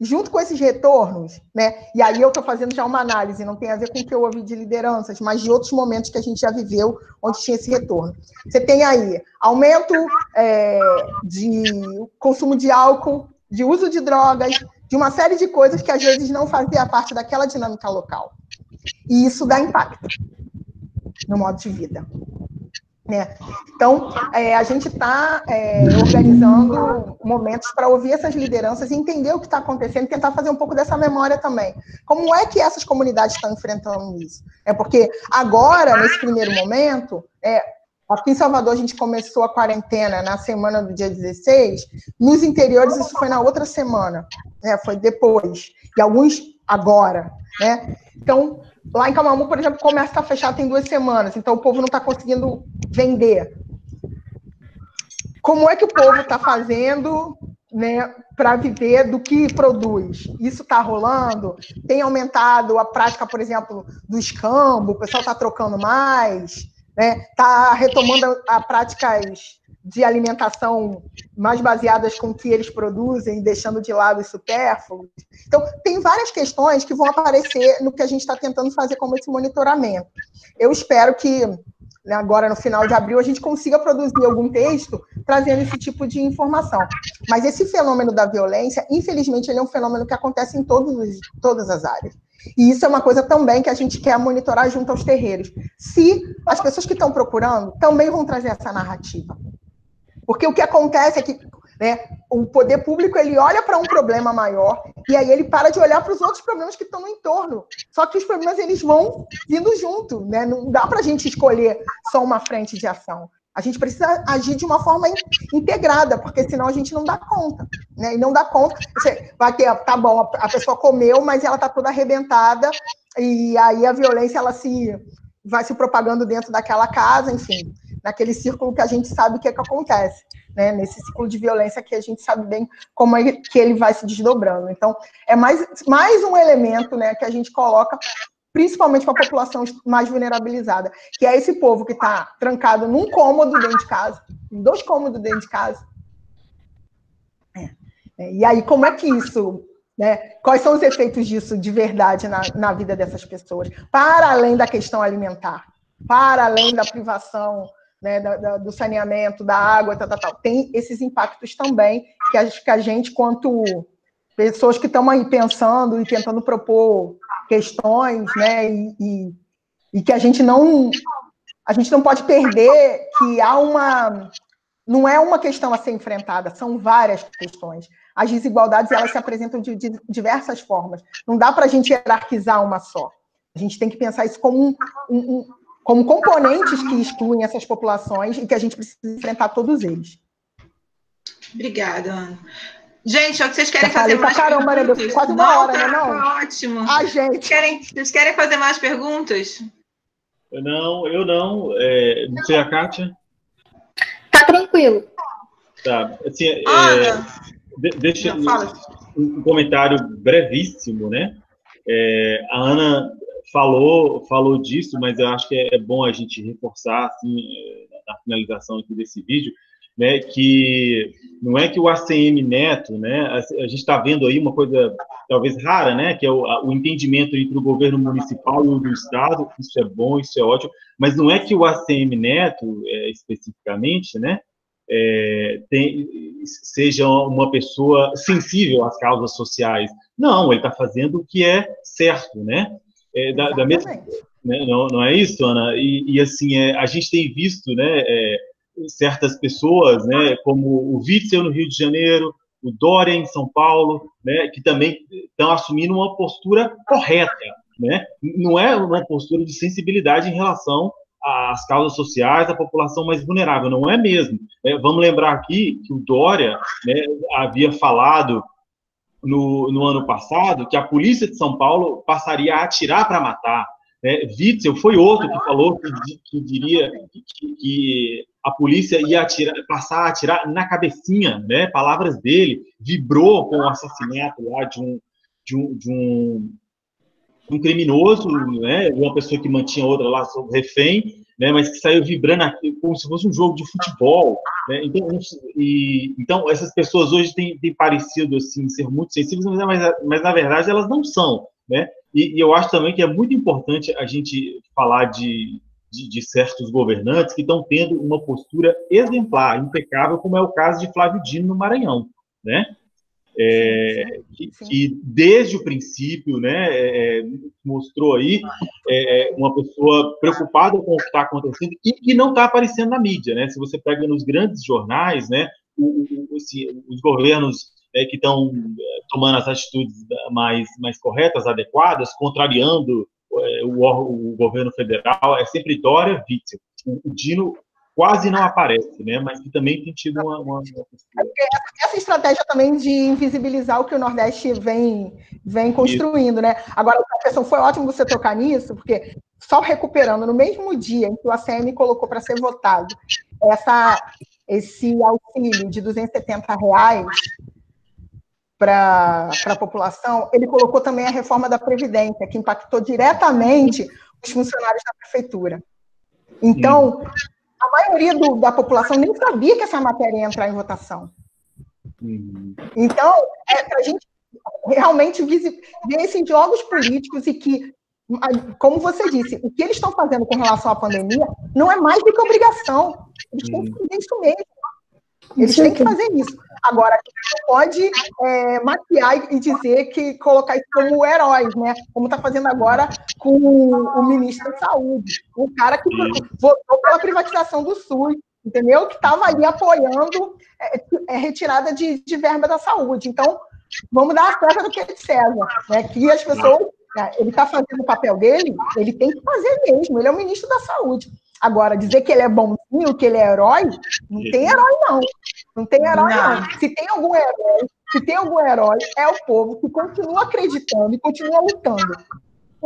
Junto com esses retornos, né, e aí eu estou fazendo já uma análise, não tem a ver com o que eu ouvi de lideranças, mas de outros momentos que a gente já viveu, onde tinha esse retorno. Você tem aí aumento de consumo de álcool, de uso de drogas, de uma série de coisas que às vezes não fazia parte daquela dinâmica local. E isso dá impacto no modo de vida. Né? Então, a gente está organizando momentos para ouvir essas lideranças e entender o que está acontecendo e tentar fazer um pouco dessa memória também. Como é que essas comunidades estão enfrentando isso? Porque agora, nesse primeiro momento, aqui em Salvador a gente começou a quarentena na semana do dia 16, nos interiores isso foi na outra semana, né? Foi depois, e alguns agora. Né? Então, lá em Camamu, por exemplo, o comércio está fechado tem 2 semanas, então o povo não está conseguindo vender. Como é que o povo está fazendo, né, para viver do que produz? Isso está rolando? Tem aumentado a prática, por exemplo, do escambo? O pessoal está trocando mais? Está retomando a práticas de alimentação mais baseadas com o que eles produzem, deixando de lado os supérfluos. Então, tem várias questões que vão aparecer no que a gente está tentando fazer como esse monitoramento. Eu espero que, agora no final de abril, a gente consiga produzir algum texto trazendo esse tipo de informação. Mas esse fenômeno da violência, infelizmente, ele é um fenômeno que acontece em todas as áreas. E isso é uma coisa também que a gente quer monitorar junto aos terreiros. Se as pessoas que estão procurando também vão trazer essa narrativa. Porque o que acontece é que, né, o poder público ele olha para um problema maior e aí ele para de olhar para os outros problemas que estão no entorno. Só que os problemas eles vão vindo junto, né? Não dá para a gente escolher só uma frente de ação. A gente precisa agir de uma forma integrada, porque senão a gente não dá conta. Né? E não dá conta. Você vai ter, tá bom, a pessoa comeu, mas ela está toda arrebentada, e aí a violência vai se propagando dentro daquela casa, enfim. naquele círculo que a gente sabe que acontece, né? Nesse ciclo de violência que a gente sabe bem como é que ele vai se desdobrando. Então, é mais um elemento, né, que a gente coloca, principalmente para a população mais vulnerabilizada, que é esse povo que está trancado num cômodo dentro de casa, em 2 cômodos dentro de casa. E aí, como é que isso, né, quais são os efeitos disso de verdade na vida dessas pessoas, para além da questão alimentar, para além da privação, né, do saneamento, da água, tal. Tem esses impactos também que acho que a gente, quanto pessoas que estão aí pensando e tentando propor questões, né, e que a gente não pode perder que não é uma questão a ser enfrentada, são várias questões. As desigualdades, elas se apresentam de diversas formas. Não dá para a gente hierarquizar uma só. A gente tem que pensar isso como componentes que excluem essas populações e que a gente precisa enfrentar todos eles. Obrigada, Ana. Gente, vocês querem fazer mais caramba, perguntas? Quase uma hora, né? Não, tá ótimo. Vocês querem fazer mais perguntas? Eu não. Não sei, a Kátia? Tá tranquilo. Tá. Assim, Ana, deixa um comentário brevíssimo, né? A Ana falou disso, mas eu acho que é bom a gente reforçar, assim, na finalização aqui desse vídeo, né, que não é que o ACM Neto, né, a gente está vendo aí uma coisa talvez rara, né, que é o entendimento entre o governo municipal e o do Estado. Isso é bom, isso é ótimo, mas não é que o ACM Neto, especificamente, né, seja uma pessoa sensível às causas sociais. Não, ele está fazendo o que é certo, né? Da mesma, né? Não é isso, Ana? E assim, a gente tem visto, né, certas pessoas, né, como o Witzel no Rio de Janeiro, o Dória em São Paulo, né, que também estão assumindo uma postura correta, né? Não é uma postura de sensibilidade em relação às causas sociais da população mais vulnerável, não é mesmo. Vamos lembrar aqui que o Dória, né, havia falado no ano passado que a polícia de São Paulo passaria a atirar para matar. Witzel foi outro que falou que diria que a polícia ia passar a atirar na cabecinha, né? Palavras dele, vibrou com o assassinato lá de um criminoso, né? Uma pessoa que mantinha outra lá sob refém, né? Mas que saiu vibrando aqui, como se fosse um jogo de futebol, né? Então essas pessoas hoje têm parecido assim ser muito sensíveis, mas na verdade elas não são, né? E eu acho também que é muito importante a gente falar de certos governantes que estão tendo uma postura exemplar, impecável, como é o caso de Flávio Dino no Maranhão, né? Que desde o princípio, né, mostrou aí uma pessoa preocupada com o que está acontecendo e que não está aparecendo na mídia, né? Se você pega nos grandes jornais, né, os governos que estão tomando as atitudes mais corretas, adequadas, contrariando o governo federal, é sempre Dória, Witzel. O Dino quase não aparece, né? Mas que também tem tido uma... Essa estratégia também de invisibilizar o que o Nordeste vem construindo, né? Agora, Jefferson, foi ótimo você tocar nisso, porque só recuperando, no mesmo dia em que o ACM colocou para ser votado esse auxílio de R$270 para a população, ele colocou também a reforma da Previdência, que impactou diretamente os funcionários da prefeitura. Então, a maioria da população nem sabia que essa matéria ia entrar em votação. Então, a gente realmente ver esses jogos políticos e que, como você disse, o que eles estão fazendo com relação à pandemia não é mais do que obrigação. Eles têm que fazer isso mesmo. Eles têm que fazer isso. Agora, a gente não pode maquiar e dizer que colocar isso como heróis, né? Como está fazendo agora com o ministro da Saúde, um cara que votou pela privatização do SUS, entendeu? Que estava ali apoiando retirada de verba da saúde. Então, vamos dar a César do que é de César, né? Que as pessoas... Ele está fazendo o papel dele, ele tem que fazer mesmo. Ele é o ministro da Saúde. Agora, dizer que ele é bonzinho, que ele é herói, não tem herói, não. Não tem herói, não. Se tem algum herói, é o povo que continua acreditando e continua lutando.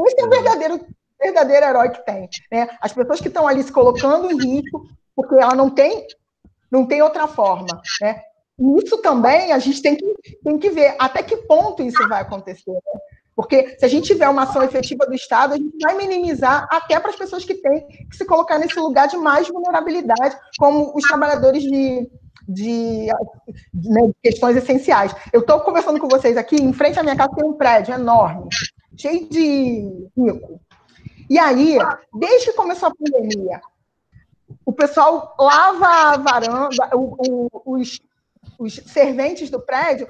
Esse é o verdadeiro herói que tem, né? As pessoas que estão ali se colocando em risco porque ela não tem outra forma, né? Isso também a gente tem que ver até que ponto isso vai acontecer, né? Porque se a gente tiver uma ação efetiva do Estado, a gente vai minimizar até para as pessoas que têm que se colocar nesse lugar de mais vulnerabilidade, como os trabalhadores de questões essenciais. Eu estou conversando com vocês aqui, em frente à minha casa tem um prédio enorme, cheio de rico. E aí, desde que começou a pandemia, o pessoal lava a varanda, os serventes do prédio,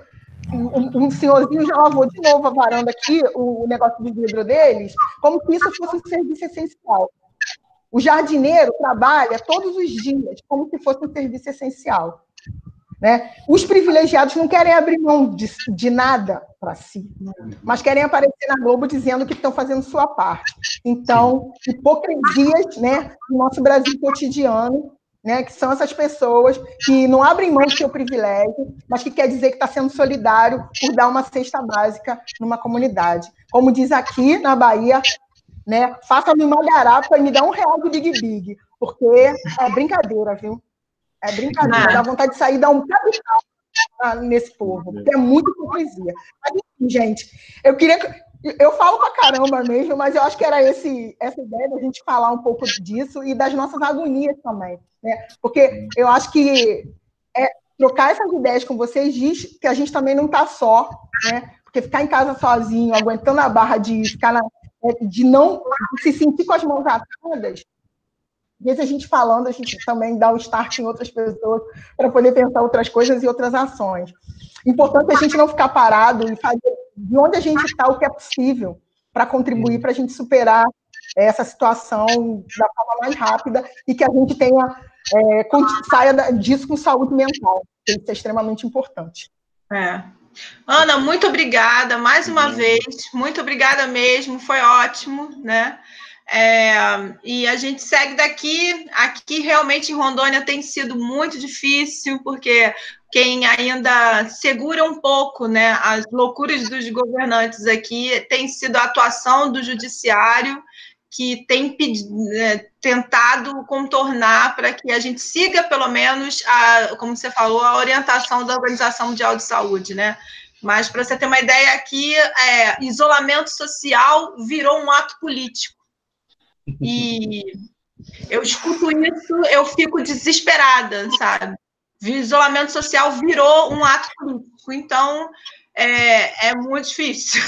um senhorzinho já lavou de novo a varanda aqui, o negócio de vidro deles, como se isso fosse um serviço essencial. O jardineiro trabalha todos os dias, como se fosse um serviço essencial. Né? Os privilegiados não querem abrir mão de nada para si, mas querem aparecer na Globo dizendo que estão fazendo sua parte. Então, hipocrisias, né, do nosso Brasil cotidiano, né, que são essas pessoas que não abrem mão do seu privilégio, mas que quer dizer que está sendo solidário por dar uma cesta básica numa comunidade. Como diz aqui na Bahia, né, faça-me uma garapa e me dá R$1 de Big Big, porque é brincadeira, viu? É brincadeira, dá vontade de sair e dar um capital nesse povo, porque é muita hipocrisia. Mas, enfim, gente, eu falo pra caramba mesmo, mas eu acho que era essa ideia da gente falar um pouco disso e das nossas agonias também, né? Porque eu acho que trocar essas ideias com vocês diz que a gente também não está só, né? Porque ficar em casa sozinho, aguentando a barra de ficar de não se sentir com as mãos atadas. Às vezes a gente falando, a gente também dá um start em outras pessoas para poder pensar outras coisas e outras ações. Importante a gente não ficar parado e fazer de onde a gente está o que é possível para contribuir para a gente superar essa situação da forma mais rápida e que a gente saia disso com saúde mental. Isso é extremamente importante. Ana, muito obrigada mais uma vez, muito obrigada mesmo, foi ótimo, né? E a gente segue daqui. Aqui realmente em Rondônia tem sido muito difícil, porque quem ainda segura um pouco, né, as loucuras dos governantes aqui tem sido a atuação do judiciário, que tem tentado contornar para que a gente siga, pelo menos, como você falou, a orientação da Organização Mundial de Saúde, né? Mas, para você ter uma ideia, aqui, isolamento social virou um ato político. E eu escuto isso, eu fico desesperada, sabe? O isolamento social virou um ato político, então é muito difícil.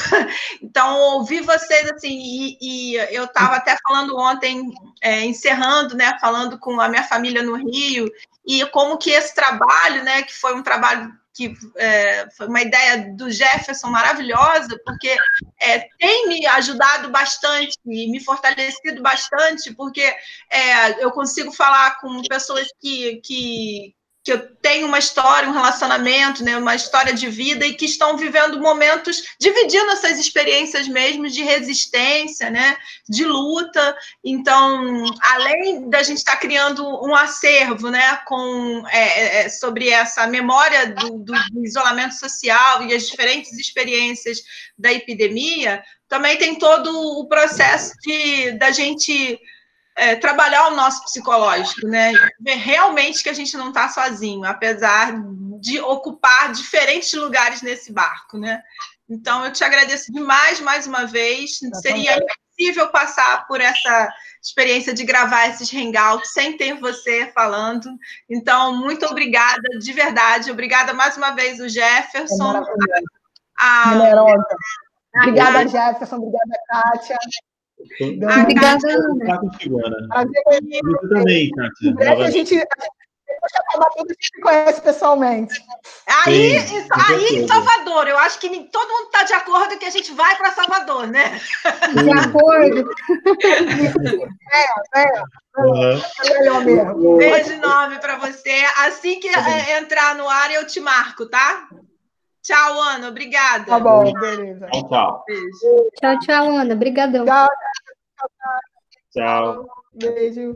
Então, ouvir vocês, assim, e eu estava até falando ontem, encerrando, né, falando com a minha família no Rio, e como que esse trabalho, né, que foi um trabalho que foi uma ideia do Jefferson maravilhosa, porque tem me ajudado bastante e me fortalecido bastante, porque eu consigo falar com pessoas que eu tenho uma história, um relacionamento, né, uma história de vida e que estão vivendo momentos, dividindo essas experiências mesmo de resistência, né, de luta. Então, além da gente estar criando um acervo, né, sobre essa memória do isolamento social e as diferentes experiências da epidemia, também tem todo o processo da gente trabalhar o nosso psicológico, né? Ver realmente que a gente não está sozinho, apesar de ocupar diferentes lugares nesse barco, né? Então, eu te agradeço demais, mais uma vez. Seria impossível passar por essa experiência de gravar esses hangouts sem ter você falando. Então, muito obrigada, de verdade. Obrigada mais uma vez, o Jefferson. Generosa. Obrigada, Jefferson. Obrigada, Kátia. Obrigada, Ana. Prazer. Eu também, Kátia. Em breve a gente, depois que acabar tudo, a gente se conhece pessoalmente. Aí em Salvador, eu acho que todo mundo está de acordo que a gente vai para Salvador, né? De acordo. Melhor mesmo. Beijo enorme para você. Assim que entrar no ar, eu te marco, tá? Tchau, Ana. Obrigada. Tá bom, beleza. Tchau. Beijo. Tchau, Ana. Obrigadão. Tchau. Tchau. Beijo.